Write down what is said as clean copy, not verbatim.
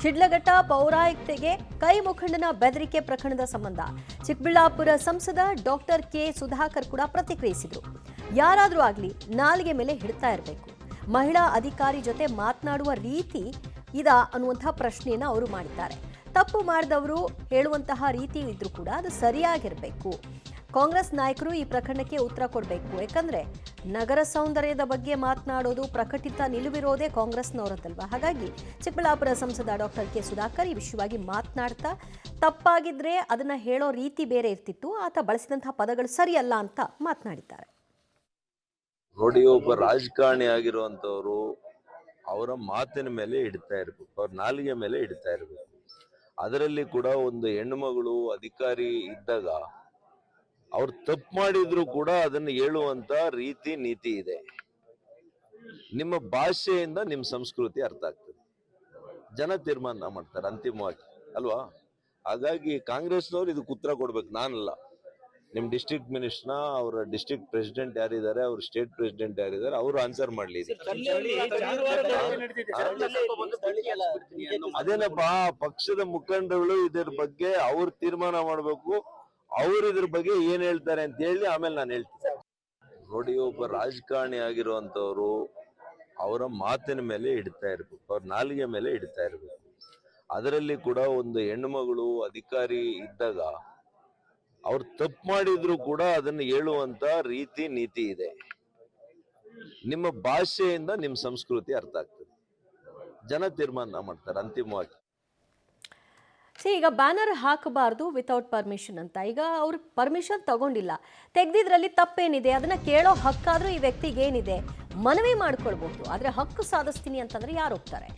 ಶಿಡ್ಲಘಟ್ಟ ಪೌರಾಯುಕ್ತೆಗೆ ಕೈ ಮುಖಂಡನ ಬೆದರಿಕೆ ಪ್ರಕರಣದ ಸಂಬಂಧ ಚಿಕ್ಕಬಳ್ಳಾಪುರ ಸಂಸದ ಡಾಕ್ಟರ್ ಕೆ ಸುಧಾಕರ್ ಕೂಡ ಪ್ರತಿಕ್ರಿಯಿಸಿದರು. ಯಾರಾದರೂ ಆಗಲಿ ನಾಲಿಗೆ ಮೇಲೆ ಹಿಡ್ತಾ ಇರಬೇಕು. ಮಹಿಳಾ ಅಧಿಕಾರಿ ಜೊತೆ ಮಾತನಾಡುವ ರೀತಿ ಇದಾ ಅನ್ನುವಂಥ ಪ್ರಶ್ನೆಯನ್ನು ಅವರು ಮಾಡಿದ್ದಾರೆ. ತಪ್ಪು ಮಾಡಿದವರು ಹೇಳುವಂತಹ ರೀತಿ ಇದ್ರೂ ಕೂಡ ಅದು ಸರಿಯಾಗಿರಬೇಕು. ಕಾಂಗ್ರೆಸ್ ನಾಯಕರು ಈ ಪ್ರಕರಣಕ್ಕೆ ಉತ್ತರ ಕೊಡಬೇಕು. ಯಾಕಂದ್ರೆ ನಗರ ಸೌಂದರ್ಯದ ಬಗ್ಗೆ ಮಾತನಾಡೋದು ಪ್ರಕಟಿತ ನಿಲುವಿರೋದೇ ಕಾಂಗ್ರೆಸ್ನವರದ್ದಲ್ವಾ. ಹಾಗಾಗಿ ಚಿಕ್ಕಬಳ್ಳಾಪುರ ಸಂಸದ ಡಾಕ್ಟರ್ ಕೆ ಸುಧಾಕರ್ ಈ ವಿಷಯವಾಗಿ ಮಾತನಾಡ್ತಾ ತಪ್ಪಾಗಿದ್ರೆ ಅದನ್ನ ಹೇಳೋ ರೀತಿ ಬೇರೆ ಇರ್ತಿತ್ತು, ಆತ ಬಳಸಿದಂತಹ ಪದಗಳು ಸರಿಯಲ್ಲ ಅಂತ ಮಾತನಾಡಿದ್ದಾರೆ. ನೋಡಿ, ಒಬ್ಬ ರಾಜಕಾರಣಿ ಆಗಿರುವಂತವ್ರು ಅವರ ಮಾತಿನ ಮೇಲೆ ಇಡ್ತಾ ಇರ್ಬೇಕು, ಅವ್ರ ನಾಲಿಗೆ ಮೇಲೆ ಇಡ್ತಾ ಇರ್ಬೇಕು. ಅದರಲ್ಲಿ ಕೂಡ ಒಂದು ಹೆಣ್ಣುಮಗಳು ಅಧಿಕಾರಿ ಇದ್ದಾಗ ಅವ್ರು ತಪ್ಪು ಮಾಡಿದ್ರು ಕೂಡ ಅದನ್ನು ಹೇಳುವಂತ ರೀತಿ ನೀತಿ ಇದೆ. ನಿಮ್ಮ ಭಾಷೆಯಿಂದ ನಿಮ್ಮ ಸಂಸ್ಕೃತಿ ಅರ್ಥ ಆಗ್ತದೆ. ಜನ ತೀರ್ಮಾನ ಮಾಡ್ತಾರೆ ಅಂತಿಮವಾಗಿ, ಅಲ್ವಾ? ಹಾಗಾಗಿ ಕಾಂಗ್ರೆಸ್ನವ್ರು ಇದಕ್ಕೆ ಉತ್ತರ ಕೊಡ್ಬೇಕು, ನಾನಲ್ಲ. ನಿಮ್ ಡಿಸ್ಟ್ರಿಕ್ಟ್ ಮಿನಿಸ್ಟರ್ನ, ಅವರ ಡಿಸ್ಟ್ರಿಕ್ಟ್ ಪ್ರೆಸಿಡೆಂಟ್ ಯಾರಿದ್ದಾರೆ, ಅವ್ರ ಸ್ಟೇಟ್ ಪ್ರೆಸಿಡೆಂಟ್ ಯಾರಿದ್ದಾರೆ, ಅವರು ಆನ್ಸರ್ ಮಾಡ್ಲಿ. ಅದೇನಪ್ಪಾ, ಪಕ್ಷದ ಮುಖಂಡಗಳು ಇದರ ಬಗ್ಗೆ ಅವ್ರು ತೀರ್ಮಾನ ಮಾಡ್ಬೇಕು. ಅವ್ರು ಇದ್ರ ಬಗ್ಗೆ ಏನ್ ಹೇಳ್ತಾರೆ ಅಂತ ಹೇಳಿ ಆಮೇಲೆ ನಾನು ಹೇಳ್ತೀನಿ. ನೋಡಿ, ಒಬ್ಬ ರಾಜಕಾರಣಿ ಆಗಿರುವಂತವ್ರು ಅವರ ಮಾತಿನ ಮೇಲೆ ಇಡ್ತಾ ಇರ್ಬೇಕು, ಅವ್ರ ನಾಲಿಗೆ ಮೇಲೆ ಇಡ್ತಾ ಇರ್ಬೇಕು. ಅದರಲ್ಲಿ ಕೂಡ ಒಂದು ಹೆಣ್ಣುಮಗಳು ಅಧಿಕಾರಿ ಇದ್ದಾಗ ಅವ್ರು ತಪ್ಪು ಮಾಡಿದ್ರು ಕೂಡ ಅದನ್ನು ಹೇಳುವಂತ ರೀತಿ ನೀತಿ ಇದೆ. ನಿಮ್ಮ ಭಾಷೆಯಿಂದ ನಿಮ್ಮ ಸಂಸ್ಕೃತಿ ಅರ್ಥ ಆಗ್ತದೆ. ಜನ ತೀರ್ಮಾನ ಮಾಡ್ತಾರೆ ಅಂತಿಮವಾಗಿ. ಈಗ ಬ್ಯಾನರ್ ಹಾಕಬಾರ್ದು ವಿತೌಟ್ ಪರ್ಮಿಷನ್ ಅಂತ. ಈಗ ಅವ್ರು ಪರ್ಮಿಷನ್ ತಗೊಂಡಿಲ್ಲ, ತೆಗ್ದಿದ್ರಲ್ಲಿ ತಪ್ಪೇನಿದೆ? ಅದನ್ನ ಕೇಳೋ ಹಕ್ಕಾದ್ರೂ ಈ ವ್ಯಕ್ತಿಗೆ ಏನಿದೆ? ಮನವಿ ಮಾಡ್ಕೊಳ್ಬಹುದು. ಆದ್ರೆ ಹಕ್ಕು ಸಾಧಿಸ್ತೀನಿ ಅಂತಂದ್ರೆ ಯಾರು ಹೋಗ್ತಾರೆ?